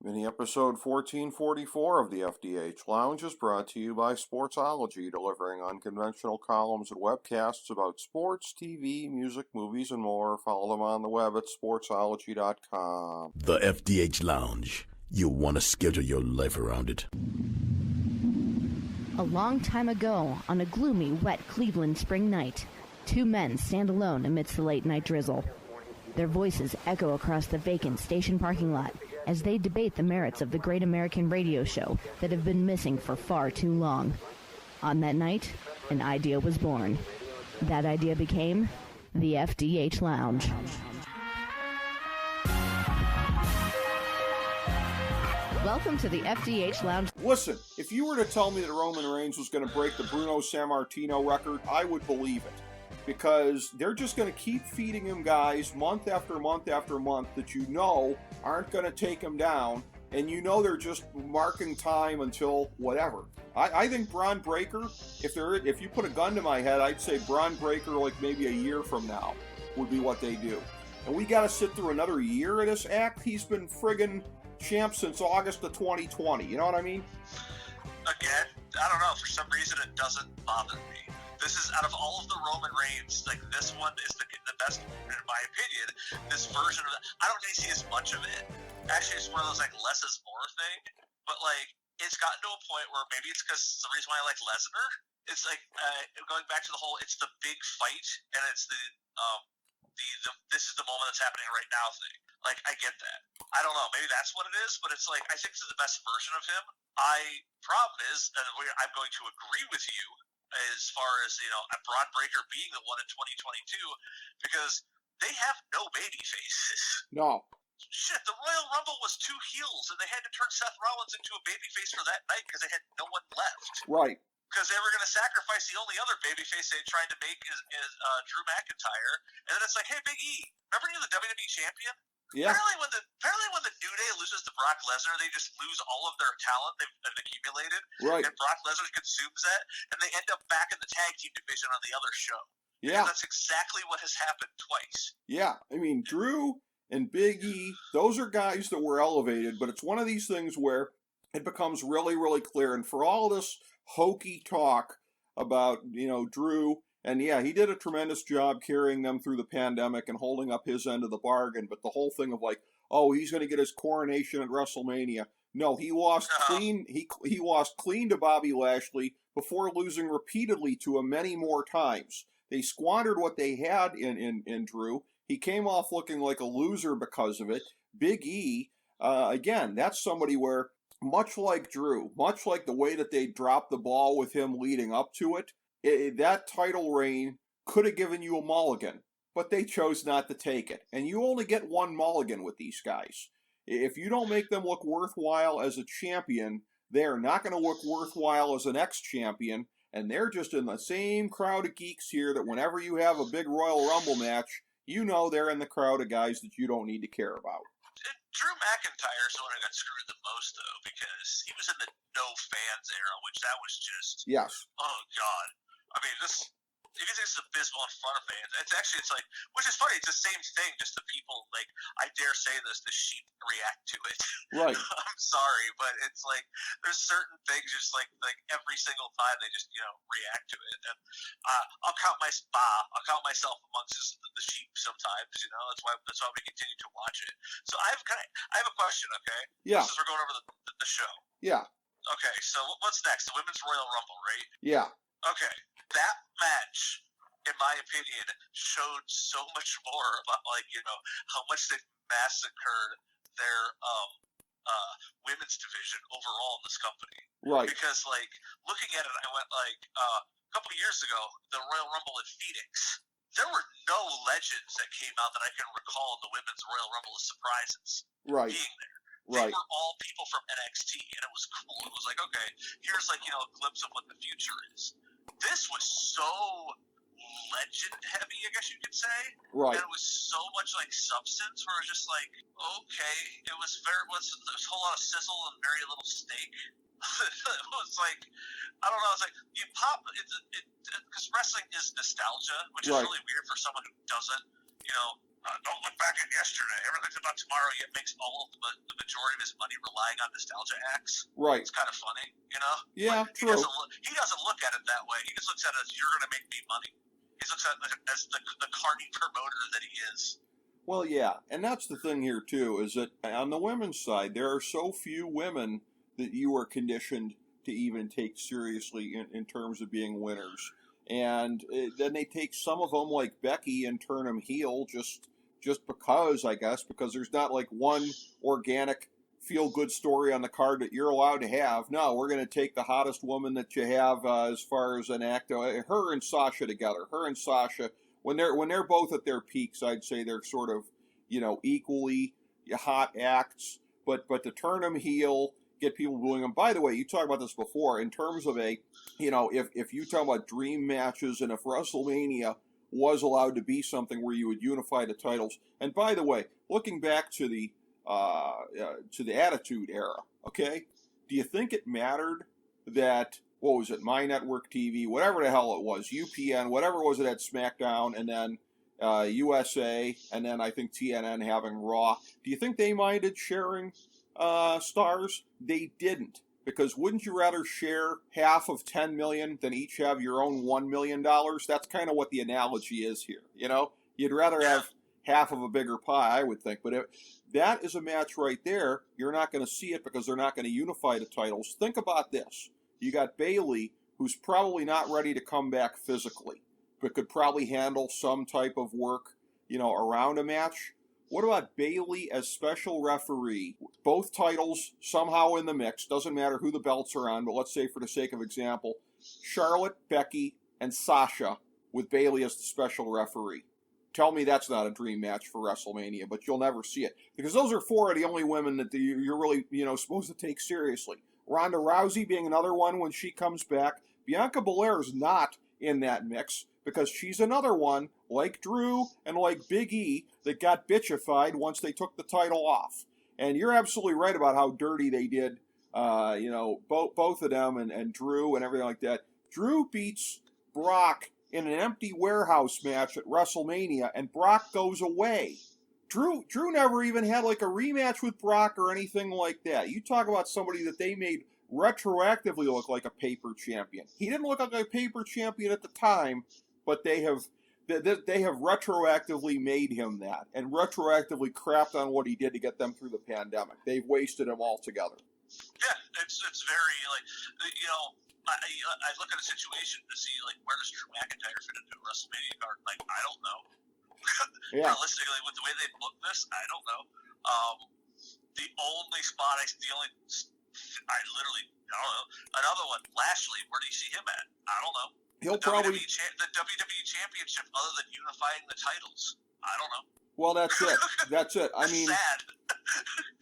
Mini episode 1444 of the FDH Lounge is brought to you by Sportsology, delivering unconventional columns and webcasts about sports, TV, music, movies, and more. Follow them on the web at sportsology.com. The FDH Lounge. You'll want to schedule your life around it. A long time ago, on a gloomy, wet Cleveland spring night, two men stand alone amidst the late-night drizzle. Their voices echo across the vacant station parking lot as they debate the merits of the great American radio show that have been missing for far too long. On that night, an idea was born. That idea became the FDH Lounge. Welcome to the FDH Lounge. Listen, if you were to tell me that Roman Reigns was going to break the Bruno Sammartino record, I would believe it. Because they're just going to keep feeding him guys month after month after month that you know aren't going to take him down, and you know they're just marking time until whatever. I think Braun Breaker, if you put a gun to my head, I'd say Braun Breaker like maybe a year from now would be what they do. And we got to sit through another year of this act? He's been friggin' champ since August of 2020, you know what I mean? Again, I don't know, for some reason it doesn't bother me. This is, out of all of the Roman Reigns, like, this one is the best, in my opinion. This version of it, I don't really see as much of it. Actually, it's one of those, like, less is more thing. But, like, it's gotten to a point where maybe it's because it's the reason why I like Lesnar. It's like, going back to the whole, it's the big fight, and it's the this is the moment that's happening right now thing. Like, I get that. I don't know, maybe that's what it is, but it's like, I think this is the best version of him. Problem is, and I'm going to agree with you, as far as, you know, a Braun Breaker being the one in 2022, because they have no baby faces. No. Shit, the Royal Rumble was two heels, and they had to turn Seth Rollins into a babyface for that night because they had no one left. Right. Because they were going to sacrifice the only other babyface they tried to make is Drew McIntyre, and then it's like, hey, Big E, remember you're the WWE champion? Yeah. Apparently when the New Day loses to Brock Lesnar, they just lose all of their talent they've accumulated. Right. And Brock Lesnar consumes that, and they end up back in the tag team division on the other show. Yeah. And that's exactly what has happened twice. Yeah. I mean, Drew and Big E, those are guys that were elevated, but it's one of these things where it becomes really, really clear. And for all this hokey talk about, you know, Drew, and yeah, he did a tremendous job carrying them through the pandemic and holding up his end of the bargain. But the whole thing of like, oh, he's going to get his coronation at WrestleMania. No, he lost clean. He lost clean to Bobby Lashley before losing repeatedly to him many more times. They squandered what they had in Drew. He came off looking like a loser because of it. Big E, again, that's somebody where, much like Drew, much like the way that they dropped the ball with him leading up to it, that title reign could have given you a mulligan, but they chose not to take it. And you only get one mulligan with these guys. If you don't make them look worthwhile as a champion, they're not going to look worthwhile as an ex-champion, and they're just in the same crowd of geeks here that whenever you have a big Royal Rumble match, you know they're in the crowd of guys that you don't need to care about. Drew McIntyre is the one who got screwed the most, though, because he was in the no fans era, which that was just... Yes. Oh, God. I mean, if you think it's abysmal in front of fans, it's like, which is funny, it's the same thing, just the people, like, I dare say this, the sheep react to it. Right. I'm sorry, but it's like, there's certain things just like every single time they just, you know, react to it. And I'll count myself amongst the sheep sometimes, you know, that's why we continue to watch it. So I have a question, okay? Yeah. Since we're going over the show. Yeah. Okay, so what's next? The Women's Royal Rumble, right? Yeah. Okay, that match, in my opinion, showed so much more about, like, you know, how much they massacred their women's division overall in this company. Right. Because, like, looking at it, I went, like, a couple of years ago, the Royal Rumble in Phoenix, there were no legends that came out that I can recall in the Women's Royal Rumble as surprises being there. They were all people from NXT, and it was cool. It was like, okay, here's, like, you know, a glimpse of what the future is. This was so legend heavy, I guess you could say. Right. And it was so much like substance where it was just like, okay, it was there was a whole lot of sizzle and very little steak. It was like, I don't know, it's like, you pop, because wrestling is nostalgia, which is really weird for someone who doesn't, you know, Don't look back at yesterday. Everything's about tomorrow. Yet makes all of the majority of his money relying on nostalgia acts. Right. It's kind of funny, you know. Yeah, like, true. He doesn't look at it that way. He just looks at it as you're going to make me money. He looks at it as the carny promoter that he is. Well, yeah, and that's the thing here too, is that on the women's side, there are so few women that you are conditioned to even take seriously in terms of being winners. And then they take some of them like Becky and turn them heel just because, I guess, because there's not like one organic feel-good story on the card that you're allowed to have. No, we're going to take the hottest woman that you have as far as an actor. Her and Sasha together. Her and Sasha, when they're both at their peaks, I'd say they're sort of, equally hot acts. But to turn them heel, get people booing them. By the way, you talked about this before in terms of if you talk about dream matches and if WrestleMania was allowed to be something where you would unify the titles. And by the way, looking back to the Attitude Era, okay, do you think it mattered that, what was it, My Network TV, whatever the hell it was, UPN, whatever it was that had SmackDown, and then USA, and then I think TNN having Raw. Do you think they minded sharing stars? They didn't. Because wouldn't you rather share half of $10 million than each have your own $1 million? That's kind of what the analogy is here. You'd rather have half of a bigger pie, I would think. But that is a match right there. You're not going to see it because they're not going to unify the titles. Think about this. You got Bayley, who's probably not ready to come back physically, but could probably handle some type of work, around a match. What about Bayley as special referee? Both titles somehow in the mix. Doesn't matter who the belts are on, but let's say for the sake of example, Charlotte, Becky, and Sasha with Bayley as the special referee. Tell me that's not a dream match for WrestleMania, but you'll never see it. Because those are four of the only women that you're really, supposed to take seriously. Ronda Rousey being another one when she comes back. Bianca Belair's not in that mix because she's another one, like Drew and like Big E, that got bitchified once they took the title off. And you're absolutely right about how dirty they did, both of them and Drew and everything like that. Drew beats Brock in an empty warehouse match at WrestleMania, and Brock goes away. Drew never even had like a rematch with Brock or anything like that. You talk about somebody that they made retroactively look like a paper champion. He didn't look like a paper champion at the time, but they have retroactively made him that and retroactively crapped on what he did to get them through the pandemic. They've wasted him altogether. Yeah, it's very I look at a situation to see where does Drew McIntyre fit into a WrestleMania card. I don't know. Yeah. Realistically, with the way they booked this, I don't know. The only spot I literally don't know. Another one, Lashley. Where do you see him at? I don't know. He'll the probably the WWE Championship, other than unifying the titles. I don't know. Well, that's it. That's it. I mean, sad.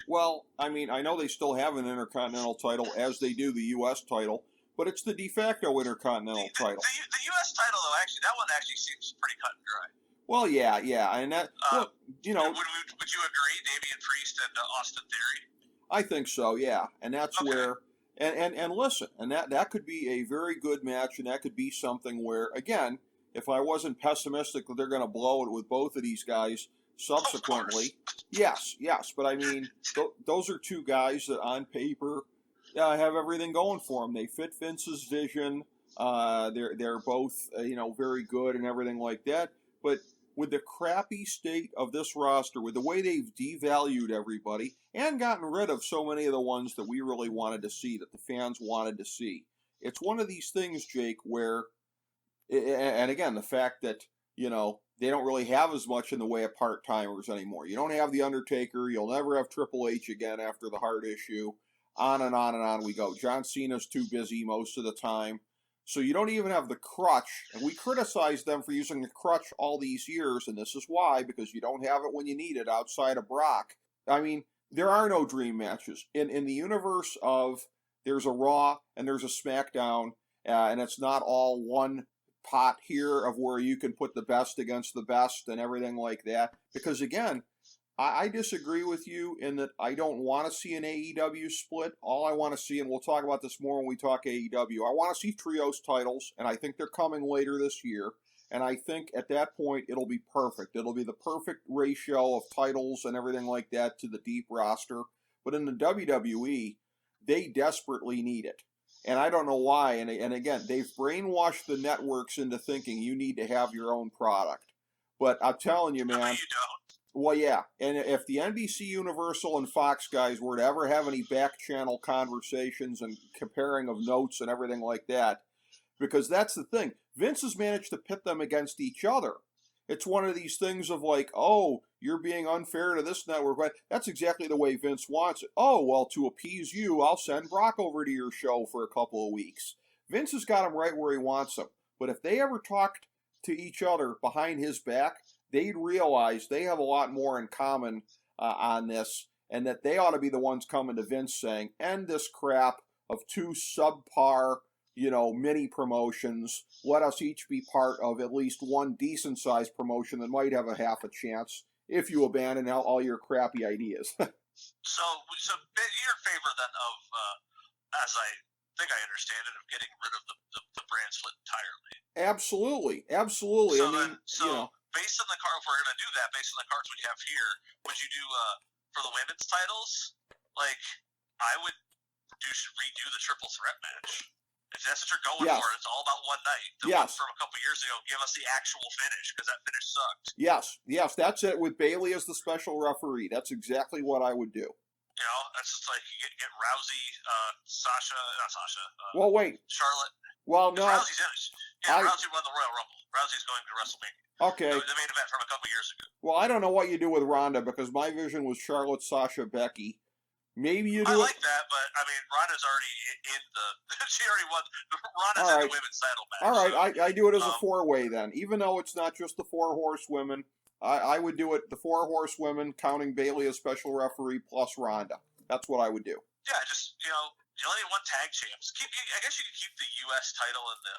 Well, I mean, I know they still have an Intercontinental title, as they do the U.S. title, but it's the de facto Intercontinental title. The U.S. title, though, that one actually seems pretty cut and dry. Well, yeah, and that, Would you agree, Damian Priest and Austin Theory? I think so, yeah, and that's okay. where, and listen, and that could be a very good match, and that could be something where, again, if I wasn't pessimistic that they're going to blow it with both of these guys subsequently, yes, but I mean, those are two guys that on paper have everything going for them. They fit Vince's vision. They're both very good and everything like that. But with the crappy state of this roster, with the way they've devalued everybody and gotten rid of so many of the ones that we really wanted to see, that the fans wanted to see, it's one of these things, Jake, where, and again, the fact that they don't really have as much in the way of part-timers anymore. You don't have The Undertaker. You'll never have Triple H again after the heart issue. On and on and on we go. John Cena's too busy most of the time. So you don't even have the crutch. And we criticized them for using the crutch all these years, and this is why, because you don't have it when you need it outside of Brock. I mean, there are no dream matches. In the universe of there's a Raw and there's a SmackDown, and it's not all one pot here of where you can put the best against the best and everything like that. Because again, I disagree with you in that I don't want to see an AEW split. All I want to see, and we'll talk about this more when we talk AEW, I want to see trios titles, and I think they're coming later this year. And I think at that point, it'll be perfect. It'll be the perfect ratio of titles and everything like that to the deep roster. But in the WWE, they desperately need it. And I don't know why. And again, they've brainwashed the networks into thinking you need to have your own product. But I'm telling you, man. No, you don't. Well, yeah. And if the NBC Universal and Fox guys were to ever have any back channel conversations and comparing of notes and everything like that, because that's the thing. Vince has managed to pit them against each other. It's one of these things of like, oh, you're being unfair to this network. But that's exactly the way Vince wants it. Oh, well, to appease you, I'll send Brock over to your show for a couple of weeks. Vince has got him right where he wants him. But if they ever talked to each other behind his back, they'd realize they have a lot more in common on this, and that they ought to be the ones coming to Vince saying, end this crap of two subpar, mini promotions. Let us each be part of at least one decent-sized promotion that might have a half a chance if you abandon all your crappy ideas. So you're in favor then of, as I think I understand it, of getting rid of the brand split entirely. Absolutely. So based on the card, if we're going to do that, based on the cards we have here, would you do for the women's titles? Like, I would redo the triple threat match. If that's what you're going for, it's all about one night. The one from a couple years ago, give us the actual finish, because that finish sucked. Yes, that's it, with Bayley as the special referee. That's exactly what I would do. That's just like you get Rousey, well, wait. Charlotte. Well, no. Rousey's in it. Yeah, Rousey won the Royal Rumble. Rousey's going to WrestleMania. Okay. The main event from a couple years ago. Well, I don't know what you do with Ronda, because my vision was Charlotte, Sasha, Becky. Maybe you do. I like that, but I mean, Ronda's already in the. She already won. Ronda's in the women's title match. All right, I do it as a four-way then. Even though it's not just the four horsewomen, I would do it the four horsewomen, counting Bayley as special referee plus Ronda. That's what I would do. Yeah, just you only need one tag champs. I guess you could keep the U.S. title and the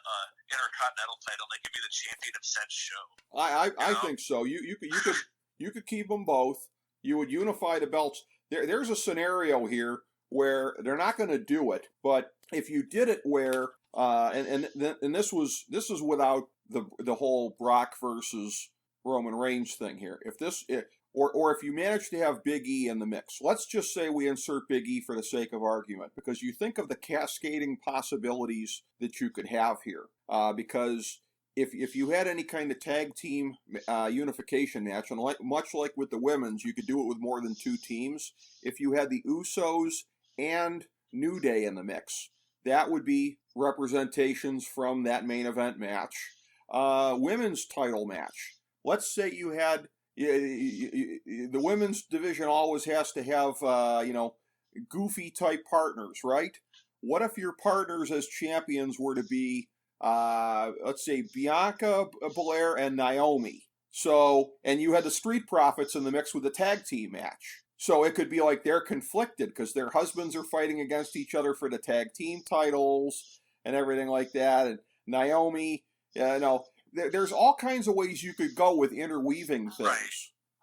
Intercontinental title. They could be the champion of said show. I think so. You could keep them both. You would unify the belts. There's a scenario here where they're not going to do it, but if you did it where and this is without the whole Brock versus Roman Reigns thing here. Or if you manage to have Big E in the mix, let's just say we insert Big E for the sake of argument, because you think of the cascading possibilities that you could have here. Because if you had any kind of tag team unification match, and much like with the women's, you could do it with more than two teams. If you had the Usos and New Day in the mix, that would be representations from that main event match. Women's title match. Let's say you had the women's division always has to have goofy type partners, right? What if your partners as champions were to be let's say Bianca Belair and Naomi? So, and you had the Street Profits in the mix with the tag team match. So it could be like they're conflicted because their husbands are fighting against each other for the tag team titles and everything like that. And Naomi, there's all kinds of ways you could go with interweaving things. Right.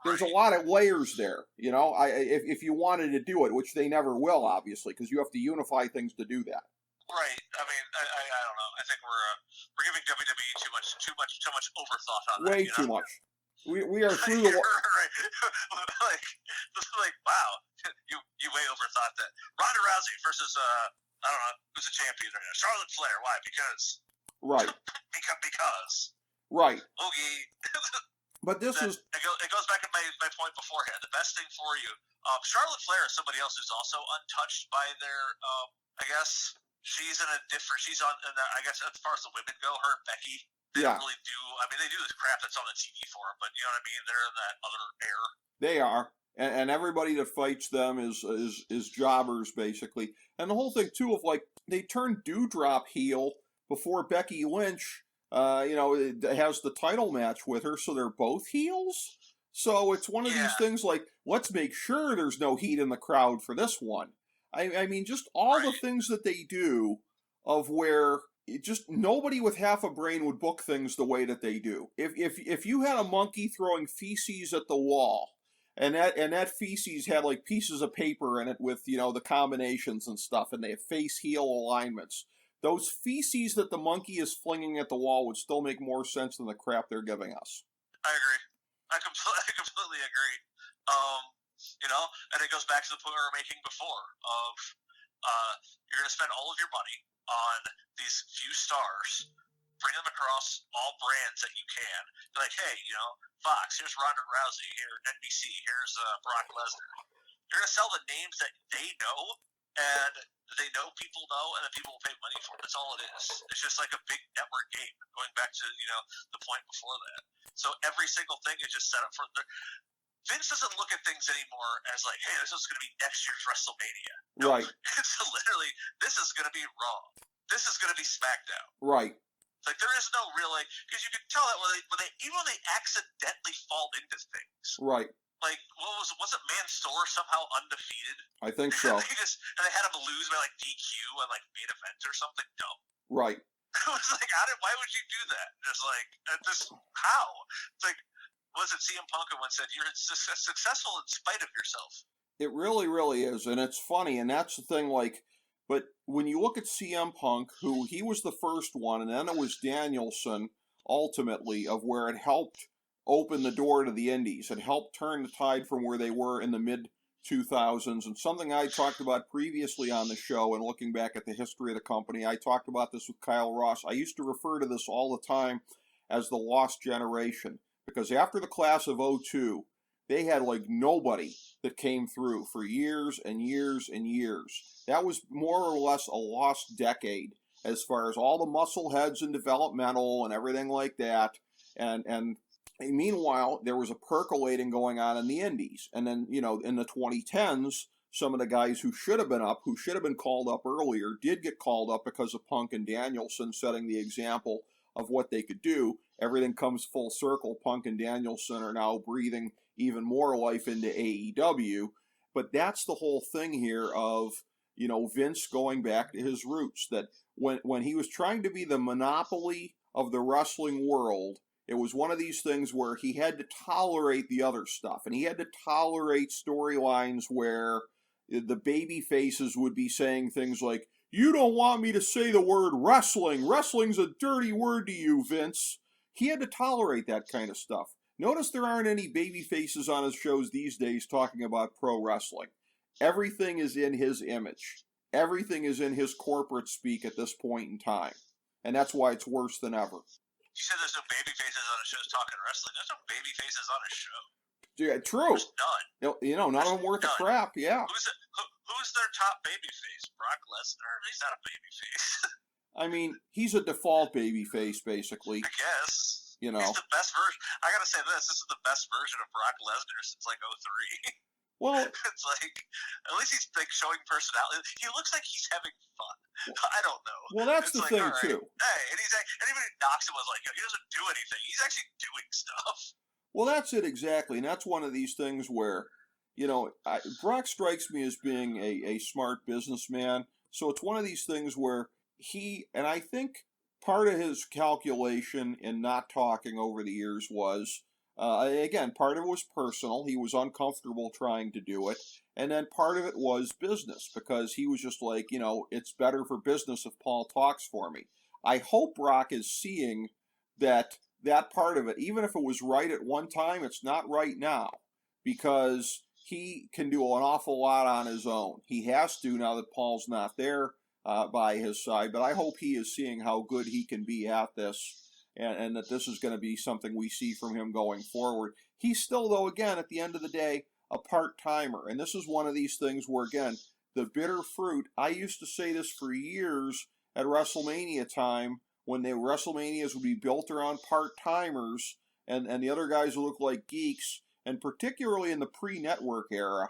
There's a lot of layers there, if you wanted to do it, which they never will, obviously, because you have to unify things to do that. Right. I mean, I don't know. I think we're giving WWE too much overthought on that. Way too much. We are through the. Right. like wow, you way overthought that. Ronda Rousey versus I don't know who's the champion right now. Charlotte Flair. Why? Because. Right. because. Right. Okay. But it goes back to my point beforehand. The best thing for you, Charlotte Flair is somebody else who's also untouched by their. I guess she's in a different. She's on. I guess as far as the women go, her and Becky. They don't really do. I mean, they do this crap that's on the TV for them, but you know what I mean. They're in that other air. They are, and everybody that fights them is jobbers basically. And the whole thing too of like they turned Doudrop heel before Becky Lynch. Has the title match with her, so they're both heels. So it's one of these things like, let's make sure there's no heat in the crowd for this one. I mean, just all the things that they do of where just nobody with half a brain would book things the way that they do. If you had a monkey throwing feces at the wall, and that feces had like pieces of paper in it with the combinations and stuff, and they have face heel alignments. those feces that the monkey is flinging at the wall would still make more sense than the crap they're giving us. I agree. I completely agree. And it goes back to the point we were making before of you're going to spend all of your money on these few stars, bring them across all brands that you can. You're like, hey, Fox, here's Ronda Rousey, here NBC, here's Brock Lesnar. You're going to sell the names that they know, and they know people know, and then people will pay money for it. That's all it is. It's just like a big network game, going back to, the point before that. So every single thing is just set up for Vince doesn't look at things anymore as like, hey, this is going to be next year's WrestleMania. No, right. It's literally, this is going to be Raw. This is going to be SmackDown. Right. Like, there is no real, because you can tell that even when they accidentally fall into things. Right. Like, wasn't Mansoor somehow undefeated? I think so. and they had him lose by DQ on main event or something dumb. Right. It was like, why would you do that? How? It's like, was it CM Punk who once said, you're successful in spite of yourself? It really, really is. And it's funny. And that's the thing, but when you look at CM Punk, he was the first one, and then it was Danielson, ultimately, of where it helped open the door to the indies. It helped turn the tide from where they were in the mid-2000s. And something I talked about previously on the show, and looking back at the history of the company, I talked about this with Kyle Ross. I used to refer to this all the time as the lost generation. Because after the class of 02, they had nobody that came through for years and years and years. That was more or less a lost decade as far as all the muscle heads and developmental and everything like that. And meanwhile, there was a percolating going on in the indies. And then, in the 2010s, some of the guys who should have been called up earlier, did get called up because of Punk and Danielson setting the example of what they could do. Everything comes full circle. Punk and Danielson are now breathing even more life into AEW. But that's the whole thing here of, Vince going back to his roots. That when he was trying to be the monopoly of the wrestling world, it was one of these things where he had to tolerate the other stuff. And he had to tolerate storylines where the baby faces would be saying things like, you don't want me to say the word wrestling. Wrestling's a dirty word to you, Vince. He had to tolerate that kind of stuff. Notice there aren't any baby faces on his shows these days talking about pro wrestling. Everything is in his image. Everything is in his corporate speak at this point in time. And that's why it's worse than ever. You said there's no baby faces on his shows talking wrestling. There's no baby faces on his show. Yeah, true. There's none. None of them worth a crap, yeah. Who's their top baby face? Brock Lesnar? He's not a baby face. I mean, he's a default baby face, basically. I guess. He's the best version. I gotta say this is the best version of Brock Lesnar since 03. Well, it's at least he's showing personality. He looks like he's having fun. I don't know. Well, that's the thing, right, too. Hey, and anybody who knocks him was he doesn't do anything. He's actually doing stuff. Well, that's it exactly, and that's one of these things where, Brock strikes me as being a smart businessman, so it's one of these things where and I think part of his calculation in not talking over the years was, again, part of it was personal, he was uncomfortable trying to do it, and then part of it was business, because he was just like, it's better for business if Paul talks for me. I hope Brock is seeing that part of it, even if it was right at one time, it's not right now, because he can do an awful lot on his own. He has to now that Paul's not there by his side, but I hope he is seeing how good he can be at this, and that this is going to be something we see from him going forward. He's still, though, again, at the end of the day, a part-timer, and this is one of these things where, again, the bitter fruit, I used to say this for years at WrestleMania time, when the WrestleManias would be built around part-timers, and the other guys would look like geeks, and particularly in the pre-network era,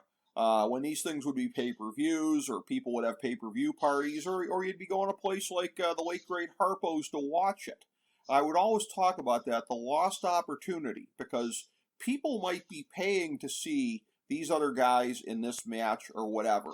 when these things would be pay-per-views, or people would have pay-per-view parties, or you'd be going to a place like the late great Harpo's to watch it. I would always talk about that, the lost opportunity, because people might be paying to see these other guys in this match or whatever.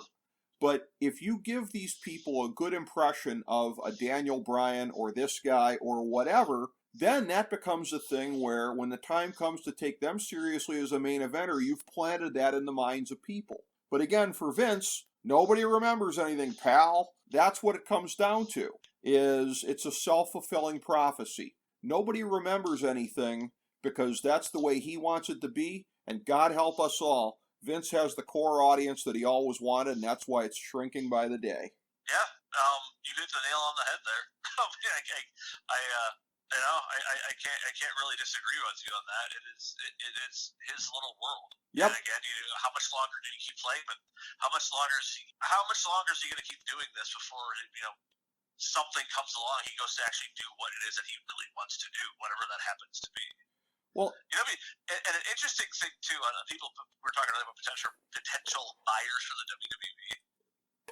But if you give these people a good impression of a Daniel Bryan or this guy or whatever, then that becomes a thing where when the time comes to take them seriously as a main eventer, you've planted that in the minds of people. But again, for Vince, nobody remembers anything, pal. That's what it comes down to. is it's a self-fulfilling prophecy. Nobody remembers anything because that's the way he wants it to be, and God help us all. Vince has the core audience that he always wanted, and that's why it's shrinking by the day. Yeah, you hit the nail on the head there. I can't really disagree with you on that. It's his little world. Yep. And again, how much longer do you keep playing? But how much longer is he going to keep doing this before something comes along? He goes to actually do what it is that he really wants to do, whatever that happens to be. Well, and an interesting thing too. People we're talking about potential buyers for the WWE.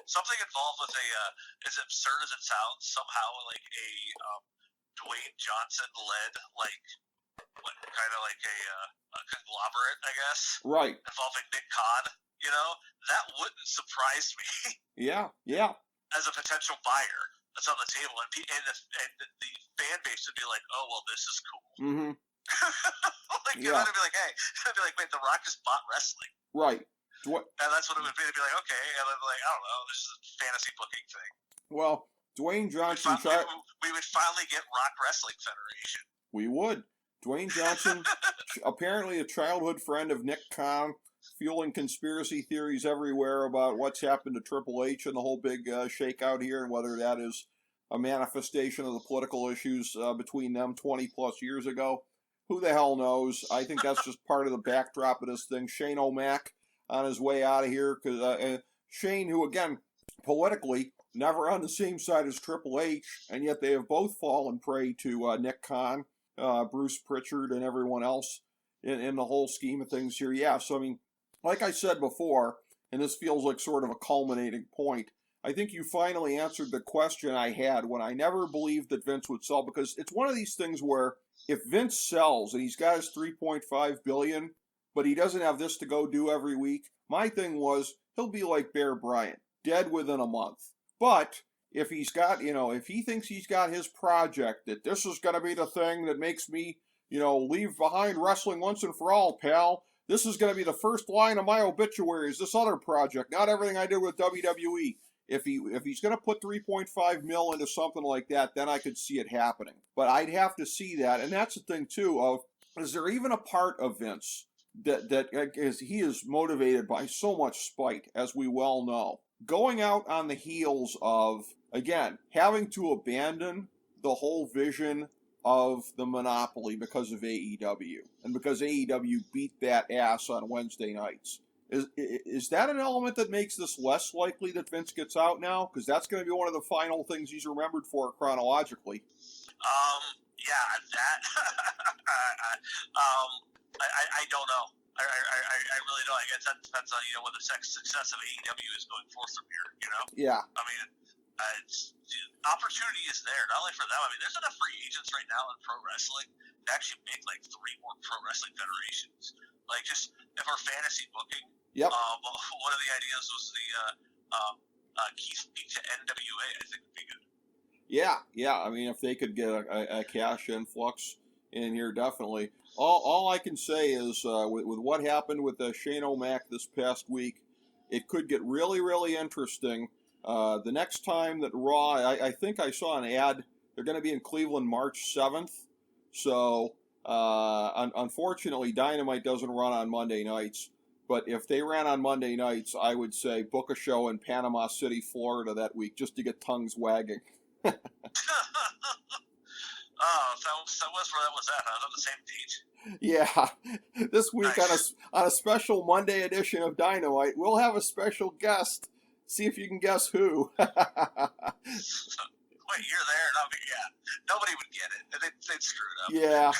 Something involved with as absurd as it sounds, somehow like a Dwayne Johnson led kind of like a conglomerate, I guess. Right. Involving Nick Khan. That wouldn't surprise me. Yeah. As a potential buyer that's on the table, and the fan base would be like, oh well, this is cool. Mm-hmm. They'd be like, hey, they'd be like, wait, The Rock just bought wrestling. Right. And that's what it would be. They'd be like, okay, and then like, I don't know, this is a fantasy booking thing. Well, Dwayne Johnson. We would finally get Rock Wrestling Federation. We would. Dwayne Johnson, apparently a childhood friend of Nick Khan, fueling conspiracy theories everywhere about what's happened to Triple H and the whole big shakeout here, and whether that is a manifestation of the political issues between them 20 plus years ago. Who the hell knows? I think that's just part of the backdrop of this thing. Shane O'Mac on his way out of here, because Shane, who again politically never on the same side as Triple H, and yet they have both fallen prey to Nick Khan, Bruce Pritchard, and everyone else in the whole scheme of things here. Yeah, so I mean, like I said before, and this feels like sort of a culminating point, I think you finally answered the question I had when I never believed that Vince would sell, because it's one of these things where if Vince sells and he's got his $3.5 billion, but he doesn't have this to go do every week, my thing was he'll be like Bear Bryant, dead within a month. But if he's got, if he thinks he's got his project, that this is going to be the thing that makes me, leave behind wrestling once and for all, pal. This is going to be the first line of my obituary is this other project, not everything I did with WWE. If he's going to put 3.5 mil into something like that, then I could see it happening. But I'd have to see that, and that's the thing too. Of is there even a part of Vince that is he is motivated by so much spite, as we well know, going out on the heels of again having to abandon the whole vision of the monopoly because of AEW and because AEW beat that ass on Wednesday nights. Is that an element that makes this less likely that Vince gets out now? Because that's going to be one of the final things he's remembered for chronologically. Yeah, that. I don't know. I really don't. I guess that depends on what the success of AEW is going forth from here. Yeah. I mean, opportunity is there not only for them. I mean, there's enough free agents right now in pro wrestling to actually make like 3 more pro wrestling federations. Like just if our fantasy booking. Yep. One of the ideas was the Keith to NWA. I think would be good. Yeah. I mean, if they could get a cash influx in here, definitely. All I can say is with what happened with Shane O'Mac this past week, it could get really, really interesting. The next time that Raw, I think I saw an ad, they're going to be in Cleveland March 7th. So, unfortunately, Dynamite doesn't run on Monday nights. But if they ran on Monday nights, I would say book a show in Panama City, Florida that week just to get tongues wagging. Oh, that was where that was at. Huh? On the same date. Yeah. This week nice. on a special Monday edition of Dynamite, we'll have a special guest. See if you can guess who. Wait, you're there? No, yeah. Nobody would get it. They'd screw it up. Yeah.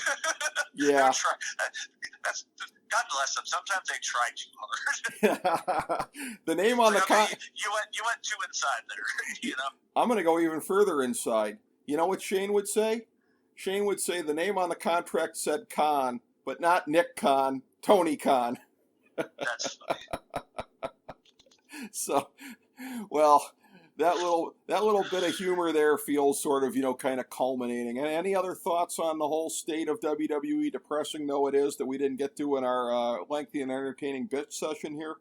That's God bless them. Sometimes they try too hard. The name on the you went too inside there. I'm going to go even further inside. You know what Shane would say? Shane would say the name on the contract said Khan, but not Nick Khan, Tony Khan. That's funny. So, well, that little bit of humor there feels sort of, kind of culminating. And any other thoughts on the whole state of WWE, depressing though it is, that we didn't get to in our lengthy and entertaining bit session here?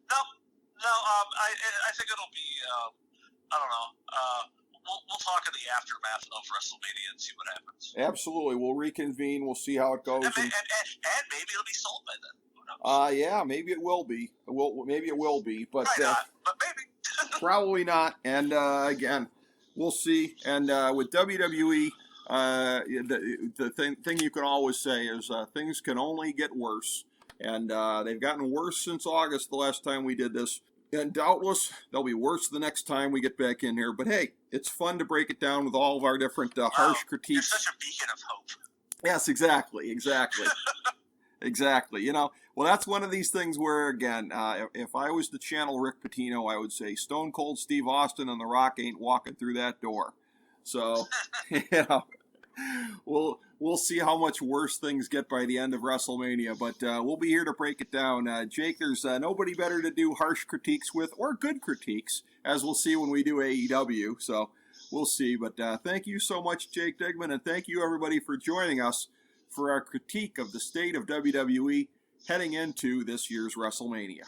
No. I think it'll be, I don't know, we'll talk in the aftermath of WrestleMania and see what happens. Absolutely, we'll reconvene. We'll see how it goes. And maybe it'll be sold by then. Who knows? Yeah, maybe it will be. Maybe it will be, but Probably not, but maybe. probably not. And again, we'll see. And with WWE, the thing you can always say is things can only get worse. And they've gotten worse since August, the last time we did this. And doubtless, they'll be worse the next time we get back in here. But hey, it's fun to break it down with all of our different harsh critiques. You're such a beacon of hope. Yes, exactly. Exactly. Well, that's one of these things where, again, if I was to channel Rick Pitino, I would say Stone Cold Steve Austin and The Rock ain't walking through that door. So, we'll see how much worse things get by the end of WrestleMania. But we'll be here to break it down. Jake, there's nobody better to do harsh critiques with, or good critiques, as we'll see when we do AEW. So, we'll see. But thank you so much, Jake Digman, and thank you, everybody, for joining us for our critique of the state of WWE heading into this year's WrestleMania.